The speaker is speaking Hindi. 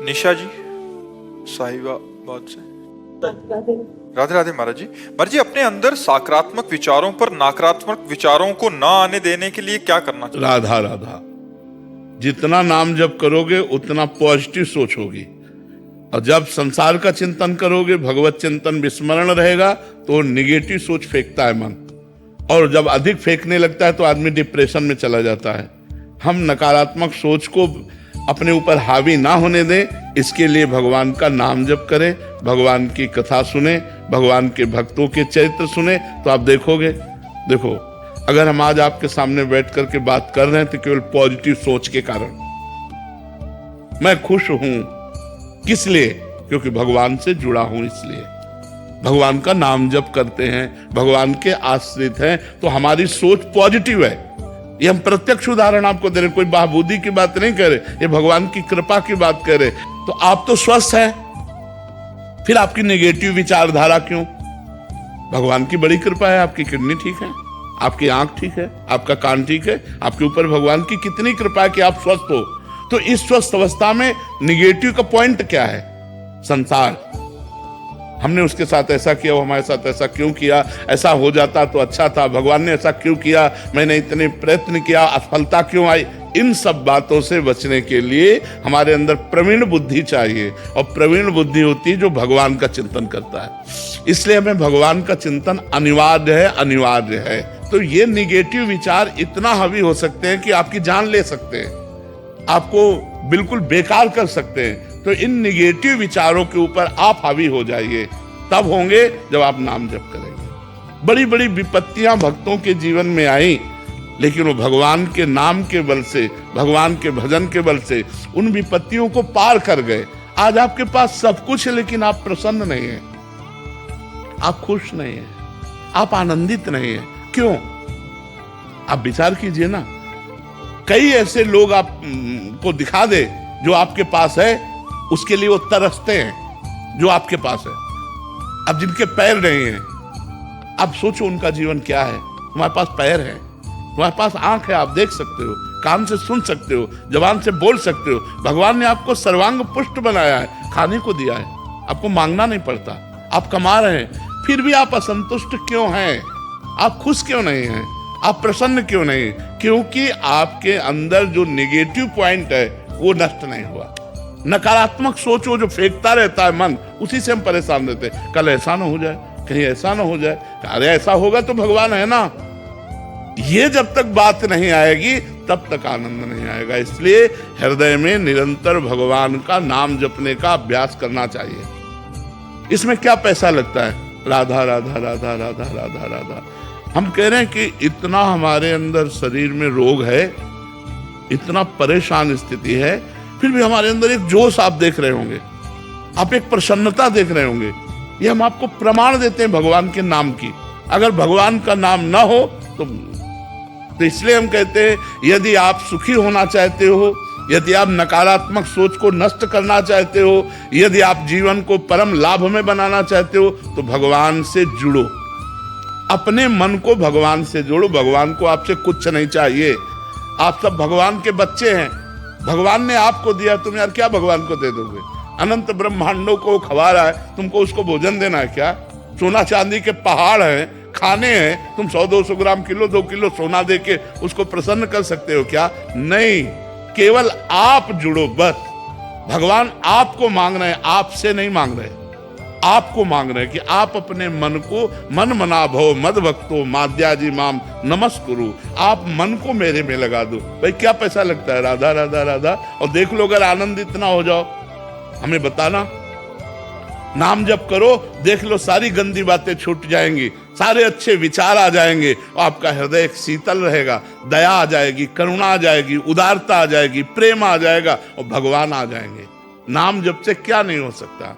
निशा जी साहिबाबाद से। राधे राधे महाराज जी। महाराज जी, अपने अंदर सकारात्मक विचारों पर नकारात्मक विचारों को ना आने देने के लिए क्या करना चाहिए? राधा राधा, जितना नाम जप करोगे उतना पॉजिटिव सोच होगी, और जब संसार का चिंतन करोगे, भगवत चिंतन विस्मरण रहेगा, तो निगेटिव सोच फेंकता है मन, और जब अधिक फेंकने लगता है तो आदमी डिप्रेशन में चला जाता है। हम नकारात्मक सोच को अपने ऊपर हावी ना होने दें, इसके लिए भगवान का नाम जप करें, भगवान की कथा सुने, भगवान के भक्तों के चरित्र सुने, तो आप देखोगे। देखो, अगर हम आज आपके सामने बैठ करके बात कर रहे हैं तो केवल पॉजिटिव सोच के कारण। मैं खुश हूं, किस लिए? क्योंकि भगवान से जुड़ा हूं, इसलिए भगवान का नाम जप करते हैं, भगवान के आश्रित हैं, तो हमारी सोच पॉजिटिव है। ये हम प्रत्यक्ष उदाहरण आपको दे रहे, कोई बहाबूदी की बात नहीं कर रहे, ये भगवान की कृपा की बात कर रहे। तो आप तो स्वस्थ हैं, फिर आपकी नेगेटिव विचारधारा क्यों? भगवान की बड़ी कृपा है, आपकी किडनी ठीक है, आपकी आंख ठीक है, आपका कान ठीक है, आपके ऊपर भगवान की कितनी कृपा है कि आप स्वस्थ हो। तो इस स्वस्थ अवस्था में निगेटिव का पॉइंट क्या है? संसार, हमने उसके साथ ऐसा किया, वो हमारे साथ ऐसा क्यों किया, ऐसा हो जाता तो अच्छा था, भगवान ने ऐसा क्यों किया, मैंने इतने प्रयत्न किया, असफलता क्यों आई। इन सब बातों से बचने के लिए हमारे अंदर प्रवीण बुद्धि चाहिए, और प्रवीण बुद्धि होती है जो भगवान का चिंतन करता है। इसलिए हमें भगवान का चिंतन अनिवार्य है। तो ये निगेटिव विचार इतना हावी हो सकते हैं कि आपकी जान ले सकते हैं, आपको बिल्कुल बेकार कर सकते हैं। तो इन निगेटिव विचारों के ऊपर आप हावी हो जाइए, तब होंगे जब आप नाम जप करेंगे। बड़ी बड़ी विपत्तियां भक्तों के जीवन में आई, लेकिन वो भगवान के नाम के बल से, भगवान के भजन के बल से उन विपत्तियों को पार कर गए। आज आपके पास सब कुछ है, लेकिन आप प्रसन्न नहीं हैं, आप खुश नहीं हैं, आप आनंदित नहीं हैं। क्यों? आप विचार कीजिए ना। कई ऐसे लोग आपको दिखा दे जो आपके पास है, उसके लिए वो तरसते हैं जो आपके पास है। अब जिनके पैर नहीं हैं, अब सोचो उनका जीवन क्या है। तुम्हारे पास पैर है, तुम्हारे पास आंख है, आप देख सकते हो, कान से सुन सकते हो, जबान से बोल सकते हो। भगवान ने आपको सर्वांग पुष्ट बनाया है, खाने को दिया है, आपको मांगना नहीं पड़ता, आप कमा रहे हैं, फिर भी आप असंतुष्ट क्यों हैं? आप खुश क्यों नहीं हैं? आप प्रसन्न क्यों नहीं? क्योंकि आपके अंदर जो नेगेटिव पॉइंट है वो नष्ट नहीं हुआ। नकारात्मक सोच वो जो फेंकता रहता है मन, उसी से हम परेशान रहते हैं। कल ऐसा ना हो जाए, कहीं ऐसा ना हो जाए, अरे ऐसा होगा तो भगवान है ना। ये जब तक बात नहीं आएगी तब तक आनंद नहीं आएगा। इसलिए हृदय में निरंतर भगवान का नाम जपने का अभ्यास करना चाहिए। इसमें क्या पैसा लगता है? राधा राधा राधा राधा राधा राधा। हम कह रहे हैं कि इतना हमारे अंदर शरीर में रोग है, इतना परेशान स्थिति है, फिर भी हमारे अंदर एक जोश आप देख रहे होंगे, आप एक प्रसन्नता देख रहे होंगे। ये हम आपको प्रमाण देते हैं भगवान के नाम की। अगर भगवान का नाम ना हो तो इसलिए हम कहते हैं, यदि आप सुखी होना चाहते हो, यदि आप नकारात्मक सोच को नष्ट करना चाहते हो, यदि आप जीवन को परम लाभ में बनाना चाहते हो, तो भगवान से जुड़ो, अपने मन को भगवान से जोड़ो। भगवान को आपसे कुछ नहीं चाहिए, आप सब भगवान के बच्चे हैं। भगवान ने आपको दिया, तुम यार क्या भगवान को दे दोगे? अनंत ब्रह्मांडों को खवा रहा है, तुमको उसको भोजन देना है क्या? सोना चांदी के पहाड़ हैं, खाने हैं, तुम 100-200 ग्राम, किलो 2 किलो सोना दे के उसको प्रसन्न कर सकते हो क्या? नहीं, केवल आप जुड़ो बस। भगवान आपको मांग रहे हैं, आपसे नहीं मांग रहे, आपको मांग रहे हैं कि आप अपने मन को मन मना भव मद भक्तो माद्याजी माम नमस्कुरु। आप मन को मेरे में लगा दो। भाई क्या पैसा लगता है? राधा राधा राधा। और देख लो, अगर आनंदित ना हो जाओ, हमें बताना। नाम जप करो, देख लो सारी गंदी बातें छूट जाएंगी, सारे अच्छे विचार आ जाएंगे, और आपका हृदय एक शीतल रहेगा, दया आ जाएगी, करुणा आ जाएगी, उदारता आ जाएगी, प्रेम आ जाएगा, और भगवान आ जाएंगे। नाम जप से क्या नहीं हो सकता।